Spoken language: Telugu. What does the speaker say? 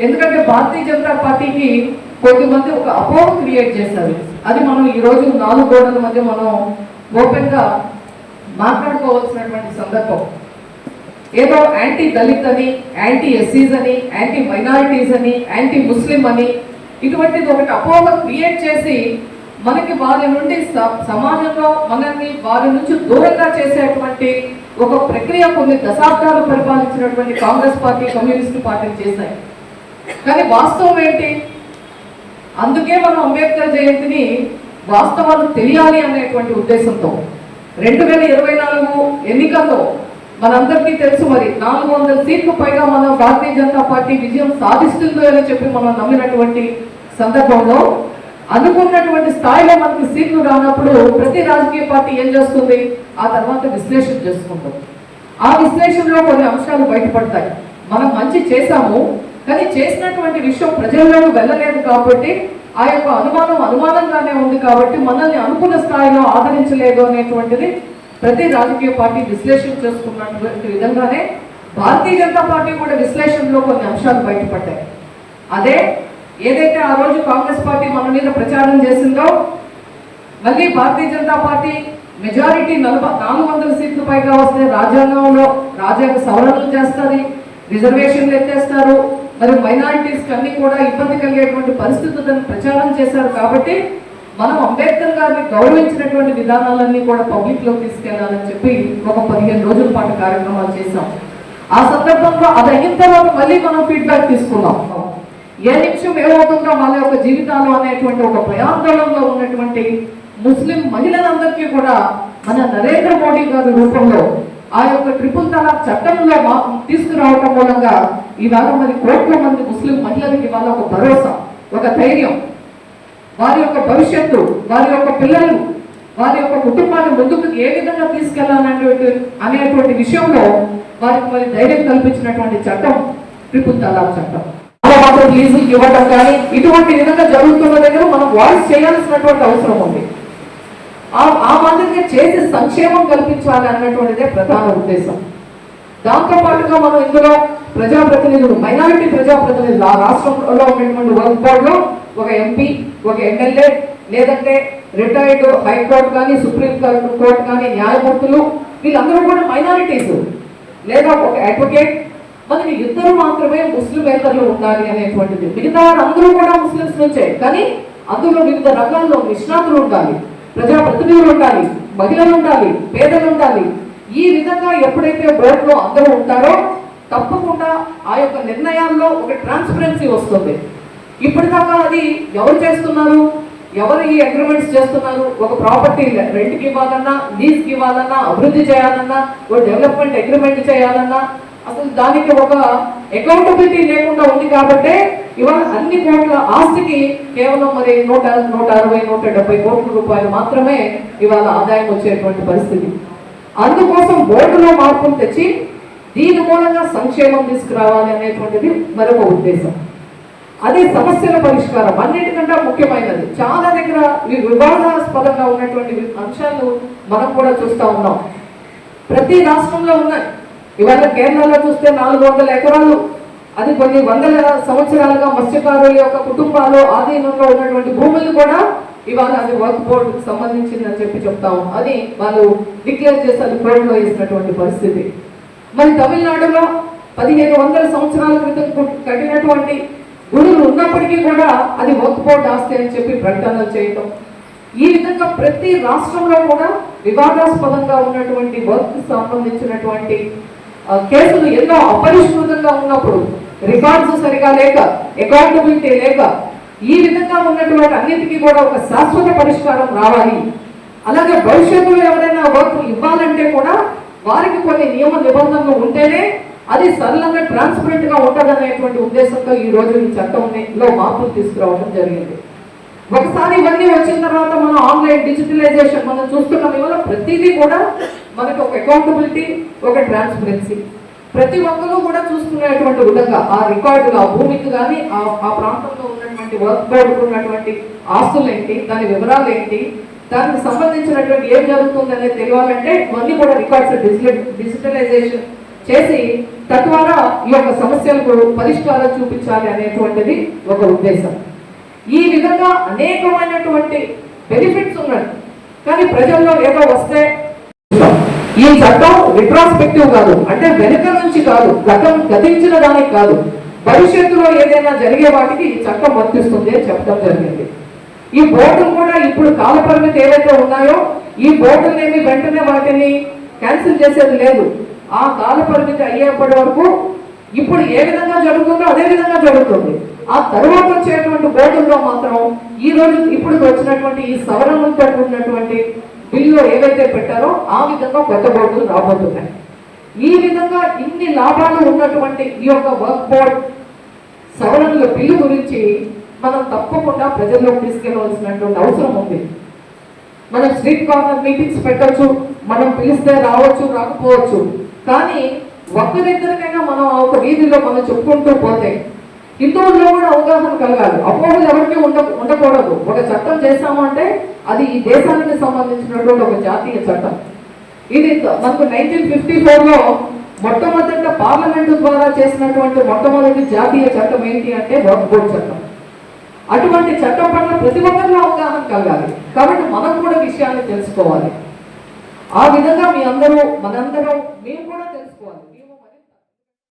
ఎందుకంటే భారతీయ జనతా పార్టీకి కొద్దిమంది ఒక అపోహ క్రియేట్ చేశారు. అది మనం ఈరోజు 4 గోడల మధ్య మనం ఓపెన్గా మాట్లాడుకోవాల్సినటువంటి సందర్భం. ఏదో యాంటీ దళిత్ అని, యాంటీ ఎస్సీస్ అని, యాంటీ మైనారిటీస్ అని, యాంటీ ముస్లిం అని ఇటువంటిది ఒకటి అపోహ క్రియేట్ చేసి మనకి వారి నుండి సమాజంలో మనల్ని వారి నుంచి దూరంగా చేసేటువంటి ఒక ప్రక్రియ కొన్ని దశాబ్దాలు పరిపాలించినటువంటి కాంగ్రెస్ పార్టీ, కమ్యూనిస్టు పార్టీలు చేశాయి. కానీ వాస్తవం ఏంటి? అందుకే మనం అంబేద్కర్ జయంతిని వాస్తవాలు తెలియాలి అనేటువంటి ఉద్దేశంతో 2024 ఎన్నికల్లో మనందరికీ తెలుసు, మరి 400 సీట్లకు పైగా మనం భారతీయ జనతా పార్టీ విజయం సాధిస్తుందో అని చెప్పి మనం నమ్మినటువంటి సందర్భంలో అనుకున్నటువంటి స్థాయిలో మనకి సీట్లు రానప్పుడు ప్రతి రాజకీయ పార్టీ ఏం చేస్తుంది? ఆ తర్వాత విశ్లేషణ చేసుకుంటుంది. ఆ విశ్లేషణలో కొన్ని అంశాలు బయటపడతాయి. మనం మంచి చేశాము, కానీ చేసినటువంటి విషయం ప్రజల్లోకి వెళ్ళలేదు కాబట్టి ఆ యొక్క అనుమానంగానే ఉంది కాబట్టి మనల్ని అనుకున్న స్థాయిలో ఆదరించలేదు అనేటువంటిది ప్రతి రాజకీయ పార్టీ విశ్లేషణ చేసుకున్నటువంటి విధంగానే భారతీయ జనతా పార్టీ కూడా విశ్లేషణలో కొన్ని అంశాలు బయటపడ్డాయి. అదే ఏదైతే ఆ రోజు కాంగ్రెస్ పార్టీ మన మీద ప్రచారం చేసిందో, మళ్ళీ భారతీయ జనతా పార్టీ మెజారిటీ 400 సీట్లు పైగా వస్తే రాజ్యాంగంలో రాజ్యాంగ సవరణలు చేస్తుంది, రిజర్వేషన్లు ఎత్తేస్తారు, మరి మైనారిటీస్కి అన్ని కూడా ఇబ్బంది కలిగేటువంటి పరిస్థితులను ప్రచారం చేశారు. కాబట్టి మనం అంబేద్కర్ గారిని గౌరవించినటువంటి విధానాలన్నీ కూడా పబ్లిక్లోకి తీసుకెళ్లాలని చెప్పి ఒక 15 రోజుల పాటు కార్యక్రమాలు చేశాం. ఆ సందర్భంలో అది అయిన తర్వాత మళ్ళీ మనం ఫీడ్బ్యాక్ తీసుకున్నాం. ఏ నిమిషం ఏమవుతుందో వాళ్ళ యొక్క జీవితాలు అనేటువంటి ఒక భయాందోళనలో ఉన్నటువంటి ముస్లిం మహిళలందరికీ కూడా మన నరేంద్ర మోడీ గారి రూపంలో ఆ యొక్క ట్రిపుల్ తలాక్ చట్టంలో తీసుకురావటం మూలంగా ఇవాళ మరి కోట్ల మంది ముస్లిం మహిళలకి ఇవాళ ఒక భరోసా, ఒక ధైర్యం, వారి యొక్క భవిష్యత్తు, వారి యొక్క పిల్లలు, వారి యొక్క కుటుంబాన్ని ముందుకు ఏ విధంగా తీసుకెళ్లాలనేటువంటి విషయంలో వారికి మరి ధైర్యం కల్పించినటువంటి చట్టం ట్రిపుల్ తలాక్ చట్టం. లీజులు ఇవ్వటం కానీ ఇటువంటి విధంగా జరుగుతున్న దగ్గర మనం వాయిస్ చేయాల్సినటువంటి అవసరం ఉంది. ఆ మాదిరిగా చేసి సంక్షేమం కల్పించాలి అన్నటువంటిదే ప్రధాన ఉద్దేశం. దాంతో పాటుగా మనం ఇందులో ప్రజాప్రతినిధులు, మైనారిటీ ప్రజాప్రతినిధులు, ఆ రాష్ట్రంలో ఉన్నటువంటి వర్క్ బోర్డులో ఒక ఎంపీ, ఒక ఎమ్మెల్యే, లేదంటే రిటైర్డ్ హైకోర్టు కానీ సుప్రీం కోర్టు కానీ న్యాయమూర్తులు, వీళ్ళందరూ కూడా మైనారిటీస్, లేదా ఒక అడ్వకేట్. మనకి 2 మాత్రమే ముస్లిమేతరులు ఉండాలి అనేటువంటిది. మిగతా అందరూ కూడా ముస్లిమ్స్ నుంచే, కానీ అందులో వివిధ రంగాల్లో నిష్ణాతులు ఉండాలి, ప్రజాప్రతినిధులు ఉండాలి, మహిళలు ఉండాలి, పేదలు ఉండాలి. ఈ విధంగా ఎప్పుడైతే బోర్డులో అందరూ ఉంటారో తప్పకుండా ఆ యొక్క నిర్ణయాల్లో ఒక ట్రాన్స్పరెన్సీ వస్తుంది. ఇప్పటిదాకా అది ఎవరు చేస్తున్నారు, ఎవరు ఈ అగ్రిమెంట్స్ చేస్తున్నారు? ఒక ప్రాపర్టీ రెంట్కి ఇవ్వాలన్నా, లీజ్కి ఇవ్వాలన్నా, అభివృద్ధి చేయాలన్నా, ఒక డెవలప్మెంట్ అగ్రిమెంట్ చేయాలన్నా అసలు దానికి ఒక అకౌంటబిలిటీ లేకుండా ఉంది. కాబట్టి ఇవాళ అన్ని కోట్ల ఆస్తికి కేవలం మరి 160, 170 కోట్ల రూపాయలు మాత్రమే ఇవాళ ఆదాయం వచ్చేటువంటి పరిస్థితి. అందుకోసం బోర్డులో మార్పులు తెచ్చి దీని మూలంగా సంక్షేమం తీసుకురావాలి అనేటువంటిది మరొక ఉద్దేశం. అది సమస్యల పరిష్కారం అన్నిటికంటే ముఖ్యమైనది. చాలా దగ్గర వివాదాస్పదంగా ఉన్నటువంటి అంశాలు మనం కూడా చూస్తూ ఉన్నాం. ప్రతి రాష్ట్రంలో ఉన్నాయి. ఇవాళ కేరళలో చూస్తే 400 ఎకరాలు, అది కొన్ని వందల సంవత్సరాలుగా మత్స్యకారుల యొక్క కుటుంబాలు ఆధీనంలో ఉన్నటువంటి భూములు కూడా ఇవాళ అది వర్క్ బోర్డుకు సంబంధించిందని చెప్పి చెప్తాము. అది వాళ్ళు డిక్లేర్ చేసి అది కోర్టులో వేసినటువంటి పరిస్థితి. మరి తమిళనాడులో 1500 సంవత్సరాల క్రితం కట్టినటువంటి గుడులు ఉన్నప్పటికీ కూడా అది వర్క్ బోర్డు ఆస్తి అని చెప్పి ప్రకటనలు చేయటం. ఈ విధంగా ప్రతి రాష్ట్రంలో కూడా వివాదాస్పదంగా ఉన్నటువంటి వర్క్ సంబంధించినటువంటి కేసులు ఎన్నో అపరిష్కృతంగా ఉన్నప్పుడు, రికార్డ్స్ సరిగా లేక, అకౌంటబిలిటీ లేక, ఈ విధంగా ఉన్నటువంటి అన్నిటికీ కూడా ఒక శాశ్వత పరిష్కారం రావాలి. అలాగే భవిష్యత్తులో ఎవరైనా వర్క్ ఇవ్వాలంటే కూడా వారికి కొన్ని నియమ నిబంధనలు ఉంటేనే అది సరళంగా ట్రాన్స్పరెంట్ గా ఉంటుందనేటువంటి ఉద్దేశంతో ఈ రోజు ఈ చట్టంలో మార్పులు తీసుకురావడం జరిగింది. ఒకసారి ఇవన్నీ వచ్చిన తర్వాత మనం ఆన్లైన్ డిజిటలైజేషన్ మనం చూస్తున్నాం. ఇవాళ ప్రతిదీ కూడా మనకి ఒక అకౌంటబిలిటీ, ఒక ట్రాన్స్పరెన్సీ, ప్రతి ఒక్కరూ కూడా చూసుకునేటువంటి విధంగా ఆ రికార్డులు, ఆ భూమికి కానీ ఆ ప్రాంతంలో ఉన్నటువంటి వర్క్ బోర్డుకు ఉన్నటువంటి ఆస్తులు ఏంటి, దాని వివరాలు ఏంటి, దానికి సంబంధించినటువంటి ఏం జరుగుతుంది అనేది తెలియాలంటే ఇవన్నీ కూడా రికార్డ్స్ డిజిటలైజేషన్ చేసి తద్వారా ఈ యొక్క సమస్యలకు పరిష్కారం చూపించాలి అనేటువంటిది ఒక ఉద్దేశం. ఈ విధంగా అనేకమైనటువంటి బెనిఫిట్స్ ఉన్నాయి, కానీ ప్రజల్లో ఏదో వస్తే ఈ చట్టం రిట్రాస్పెక్టివ్ కాదు, అంటే వెనుక నుంచి కాదు, గతించిన దానికి కాదు, భవిష్యత్తులో ఏదైనా జరిగే వాటికి ఈ చట్టం వర్తిస్తుంది అని చెప్పడం జరిగింది. ఈ బోర్డులు కూడా ఇప్పుడు కాల పరిమితి ఏవైతే ఉన్నాయో ఈ బోర్డులేమి వెంటనే వాటిని క్యాన్సిల్ చేసేది లేదు. ఆ కాల పరిమితి అయ్యేప్పటి వరకు ఇప్పుడు ఏ విధంగా జరుగుతుందో అదే విధంగా జరుగుతుంది. ఆ తరువాత వచ్చేటువంటి బోర్డుల్లో మాత్రం ఈ రోజు ఇప్పుడు వచ్చినటువంటి ఈ సవరణలతో ఉన్నటువంటి బిల్లు ఏవైతే పెట్టారో ఆ విధంగా కొత్త బోర్డులు రాబోతున్నాయి. ఈ విధంగా ఇన్ని లాభాలు ఉన్నటువంటి ఈ యొక్క వర్క్ బోర్డ్ సవరణల బిల్లు గురించి మనం తప్పకుండా ప్రజల్లోకి తీసుకెళ్లవలసినటువంటి అవసరం ఉంది. మనం స్ట్రీట్ కార్నర్ మీటింగ్స్ పెట్టచ్చు, మనం పిలిస్తే రావచ్చు రాకపోవచ్చు, కానీ ఒక్కరిద్దరికైనా మనం ఒక వీధిలో మనం చెప్పుకుంటూ పోతే హిందువుల్లో కూడా అవగాహన కలగాలి. అపోహలు ఎవరికి ఉండకూడదు. ఒక చట్టం చేశాము అంటే అది ఈ దేశానికి సంబంధించినటువంటి ఒక జాతీయ చట్టం. ఇది మనకు 1954లో మొట్టమొదట పార్లమెంటు ద్వారా చేసినటువంటి మొట్టమొదటి జాతీయ చట్టం ఏంటి అంటే వర్క్ బోర్డ్ చట్టం. అటువంటి చట్టం పట్ల ప్రతి ఒక్కరిలో అవగాహన కలగాలి. కాబట్టి మనం కూడా విషయాన్ని తెలుసుకోవాలి. ఆ విధంగా మీ అందరూ మనందరం మేము కూడా తెలుసుకోవాలి.